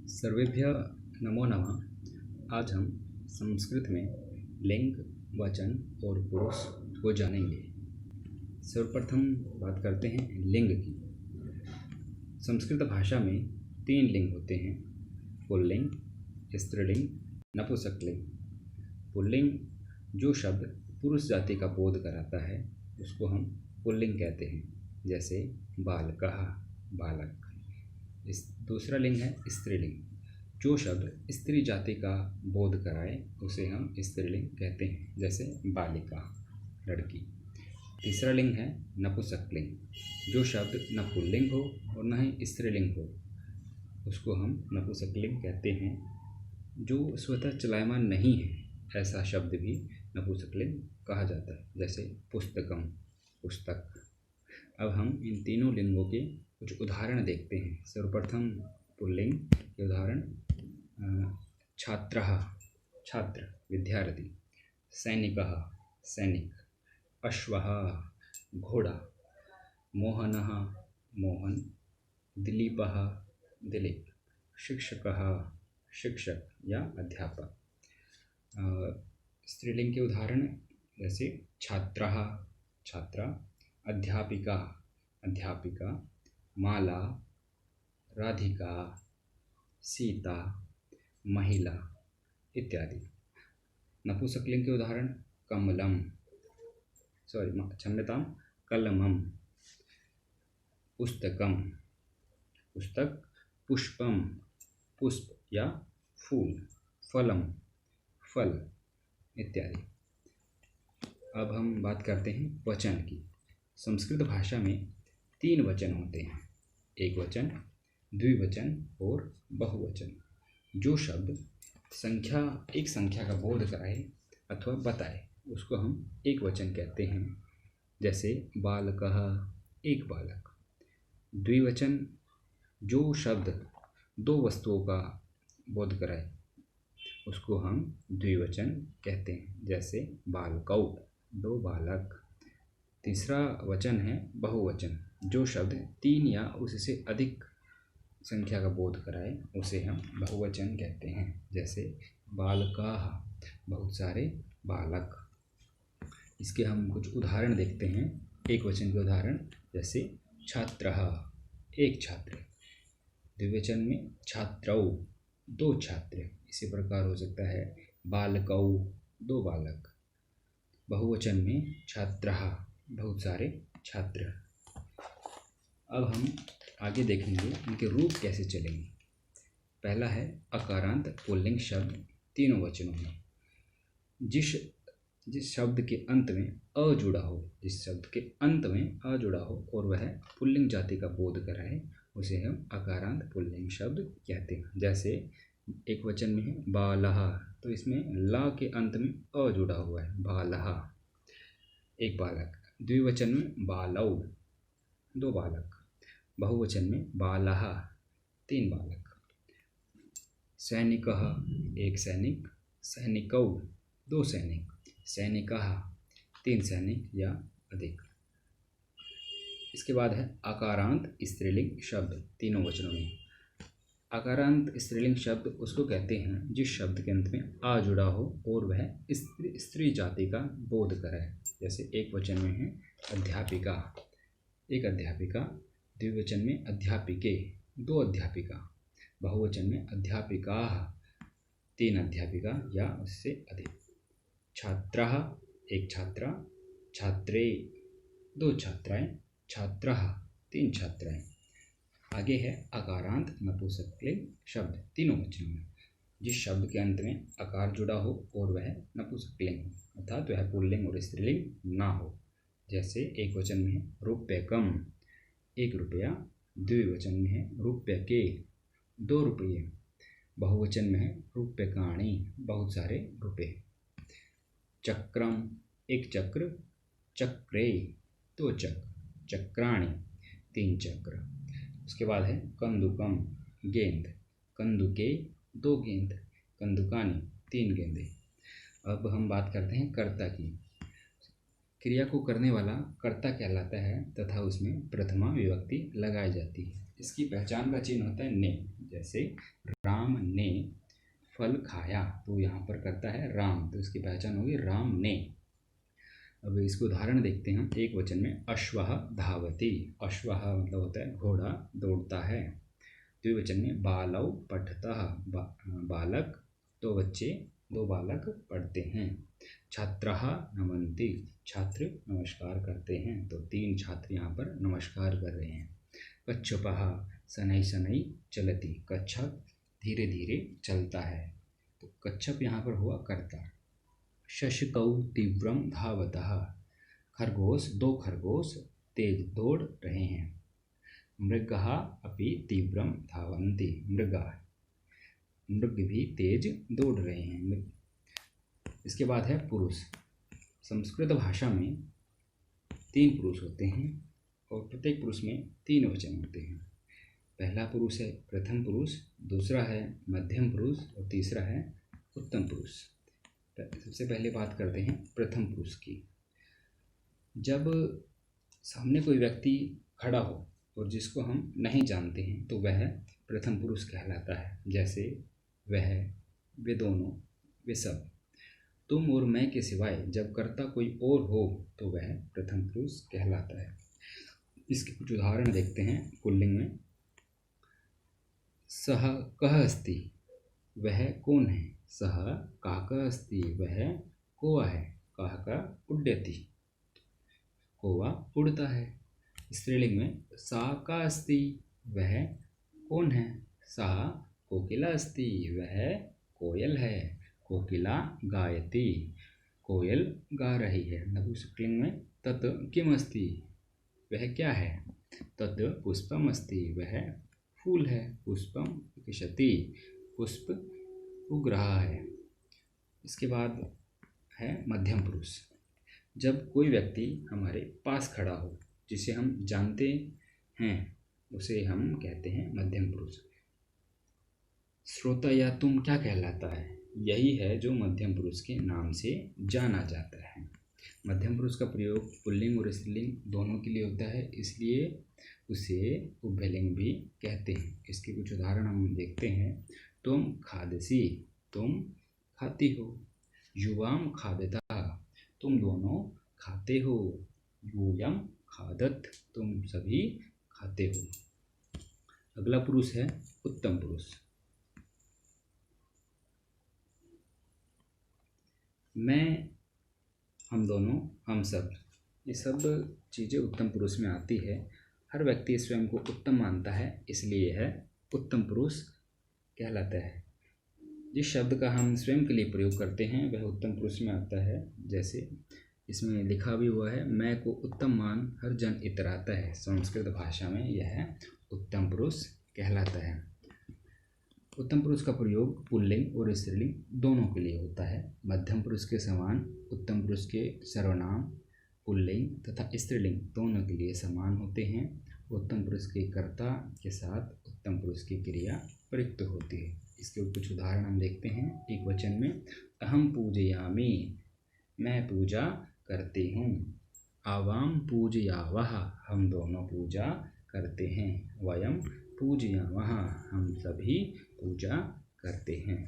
सर्वेभ्यः नमो नमः। आज हम संस्कृत में लिंग, वचन और पुरुष को जानेंगे। सर्वप्रथम बात करते हैं लिंग की। संस्कृत भाषा में 3 लिंग होते हैं: पुल्लिंग, स्त्रीलिंग, नपुंसकलिंग। पुल्लिंग जो शब्द पुरुष जाति का बोध कराता है उसको हम पुल्लिंग कहते हैं, जैसे बालकः, बालक। दूसरा लिंग है स्त्रीलिंग। जो शब्द स्त्री जाति का बोध कराए उसे हम स्त्रीलिंग कहते हैं, जैसे बालिका, लड़की। तीसरा लिंग है नपुंसकलिंग। जो शब्द न पुल्लिंग हो और न ही स्त्रीलिंग हो उसको हम नपुंसकलिंग कहते हैं। जो स्वतः चलायमान नहीं है ऐसा शब्द भी नपुंसकलिंग कहा जाता है, जैसे पुस्तकम, पुस्तक। अब हम इन तीनों लिंगों के कुछ उदाहरण देखते हैं। सर्वप्रथम पुल्लिंग के उदाहरण: छात्रः, छात्र, विद्यार्थी। सैनिकः, सैनिक। अश्वः, घोड़ा। मोहनः, मोहन। दिलीपः, दिलीप। शिक्षकः, शिक्षक या अध्यापक। स्त्रीलिंग के उदाहरण जैसे छात्रः, छात्रा। अध्यापिका, अध्यापिका। माला, राधिका, सीता, महिला इत्यादि। नपुंसकलिंग के उदाहरण कमलम, क्षम्यतां, कलमम। पुस्तकम, पुस्तक। पुष्पम, पुष्प या फूल। फलम, फल इत्यादि। अब हम बात करते हैं वचन की। संस्कृत भाषा में 3 वचन होते हैं: एक वचन, द्विवचन और बहुवचन। जो शब्द एक संख्या का बोध कराए अथवा बताए उसको हम एक वचन कहते हैं, जैसे बालकः, एक बालक। द्विवचन जो शब्द 2 वस्तुओं का बोध कराए उसको हम द्विवचन कहते हैं, जैसे बालकौ, 2 बालक। तीसरा वचन है बहुवचन। जो शब्द 3 या उससे अधिक संख्या का बोध कराए उसे हम बहुवचन कहते हैं, जैसे बालकाः, बहुत सारे बालक। इसके हम कुछ उदाहरण देखते हैं। एक वचन के उदाहरण जैसे छात्रः, एक छात्र। द्विवचन में छात्रौ, 2 छात्र। इसी प्रकार हो सकता है बालकौ, 2 बालक। बहुवचन में छात्रः, बहुत सारे छात्र। अब हम आगे देखेंगे इनके रूप कैसे चलेंगे। पहला है अकारांत पुल्लिंग शब्द तीनों वचनों में। जिस शब्द के अंत में अ जुड़ा हो, जिस शब्द के अंत में अ जुड़ा हो और वह पुल्लिंग जाति का बोध कराए उसे हम अकारांत पुल्लिंग शब्द कहते हैं। जैसे एक वचन में है बालः, तो इसमें ला के अंत में अ जुड़ा हुआ है, बालः, एक बालक। द्विवचन में बालौ, 2 बालक। बहुवचन में बालः, 3 बालक। सैनिकः, एक सैनिक। सैनिकौ, 2 सैनिक। सैनिकः, 3 सैनिक या अधिक। इसके बाद है अकारांत स्त्रीलिंग शब्द तीनों वचनों में। अकारांत स्त्रीलिंग शब्द उसको कहते हैं जिस शब्द के अंत में आ जुड़ा हो और वह स्त्री जाति का बोध कराए। जैसे एक वचन में है अध्यापिका, एक अध्यापिका। द्विवचन में अध्यापिके, 2 अध्यापिका। बहुवचन में अध्यापिकाः, 3 अध्यापिका या उससे अधिक। छात्रः, एक छात्रा। छात्रे, 2 छात्राएं। छात्रः, 3 छात्राएं। आगे है अकारांत नपुंसकलिंग शब्द तीनों वचनों में। जिस शब्द के अंत में अकार जुड़ा हो और वह नपुंसकलिंग हो, अर्थात वह पुल्लिंग और स्त्रीलिंग ना हो। जैसे एक वचन में है रूप्यकम, 1 रुपया। द्विवचन में है रूप्यके, 2 रुपये। बहुवचन में है रूप्यकाणि, बहुत सारे रुपये। चक्रम, एक चक्र। चक्रे, 2 चक्र। चक्राणि, 3 चक्र। उसके बाद है कंदुकम, गेंद। कंदुके, 2 गेंद। कंदुकानि, 3 गेंदे। अब हम बात करते हैं कर्ता की। क्रिया को करने वाला कर्ता कहलाता है तथा उसमें प्रथमा विभक्ति लगाई जाती है। इसकी पहचान का चिन्ह होता है ने। जैसे राम ने फल खाया, तो यहाँ पर करता है राम, तो इसकी पहचान होगी राम ने। अब इसको उदाहरण देखते हैं हम एक वचन में। अश्वः धावति, अश्वः मतलब होता है घोड़ा दौड़ता है। द्विवचन में बालौ पठतः, बालक दो बच्चे, दो बालक पढ़ते हैं। छात्रः नमन्ति, छात्र नमस्कार करते हैं, तो तीन छात्र यहाँ पर नमस्कार कर रहे हैं। कच्छपः शनैः शनैः चलति, कच्छप धीरे धीरे चलता है, तो कच्छप यहाँ पर हुआ कर्ता। शशकौ तीव्रम धावतः, खरगोश दो खरगोश तेज दौड़ रहे हैं। मृगः अपि तीव्रम धावन्ति, मृग भी तेज दौड़ रहे हैं। इसके बाद है पुरुष। संस्कृत भाषा में 3 पुरुष होते हैं और प्रत्येक पुरुष में 3 वचन होते हैं। पहला पुरुष है प्रथम पुरुष, दूसरा है मध्यम पुरुष और तीसरा है उत्तम पुरुष। सबसे पहले बात करते हैं प्रथम पुरुष की। जब सामने कोई व्यक्ति खड़ा हो और जिसको हम नहीं जानते हैं तो वह प्रथम पुरुष कहलाता है। जैसे वह, वे दोनों, वे सब। तुम और मैं के सिवाय जब कर्ता कोई और हो तो वह प्रथम पुरुष कहलाता है। इसके कुछ उदाहरण देखते हैं पुल्लिंग में। सः कः अस्ति, वह कौन है। सः काकः अस्ति, वह कौवा है। काकः उड्डयति, कौवा उड़ता है। स्त्रीलिंग में सा का अस्ति, वह कौन है। सा कोकिला अस्ति, वह कोयल है। कोकिला गायति, कोयल गा रही है। नपुंसकलिंग में तत् किम अस्ति, वह क्या है। तत् पुष्पम अस्ति, वह फूल है। पुष्पम विकसति, पुष्प उग रहा है। इसके बाद है मध्यम पुरुष। जब कोई व्यक्ति हमारे पास खड़ा हो जिसे हम जानते हैं उसे हम कहते हैं मध्यम पुरुष। श्रोता या तुम क्या कहलाता है, यही है जो मध्यम पुरुष के नाम से जाना जाता है। मध्यम पुरुष का प्रयोग पुल्लिंग और स्त्रीलिंग दोनों के लिए होता है, इसलिए उसे उभयलिंग भी कहते हैं। इसके कुछ उदाहरण हम देखते हैं। तुम खादसी, तुम खाती हो। युवाम खादता, तुम दोनों खाते हो। यूयम खादत, तुम सभी खाते हो। अगला पुरुष है उत्तम पुरुष। मैं, हम दोनों, हम सब, ये सब चीज़ें उत्तम पुरुष में आती है। हर व्यक्ति स्वयं को उत्तम मानता है, इसलिए यह उत्तम पुरुष कहलाता है। जिस शब्द का हम स्वयं के लिए प्रयोग करते हैं वह उत्तम पुरुष में आता है। जैसे इसमें लिखा भी हुआ है, मैं को उत्तम मान हर जन इतराता है। संस्कृत भाषा में यह उत्तम पुरुष कहलाता है। उत्तम पुरुष का प्रयोग पुल्लिंग और स्त्रीलिंग दोनों के लिए होता है। मध्यम पुरुष के समान उत्तम पुरुष के सर्वनाम पुल्लिंग तथा स्त्रीलिंग दोनों के लिए समान होते हैं। उत्तम पुरुष के कर्ता के साथ उत्तम पुरुष की क्रिया प्रयुक्त होती है। इसके कुछ उदाहरण हम देखते हैं। एक वचन में अहम पूजयामि, मैं पूजा करती हूँ। आवाम पूजयावः, हम दोनों पूजा करते हैं। वयम पूजयामः, हम सभी पूजा करते हैं।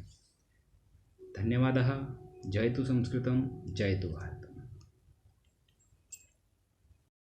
धन्यवादः। जयतु संस्कृतं, जयतु भारत।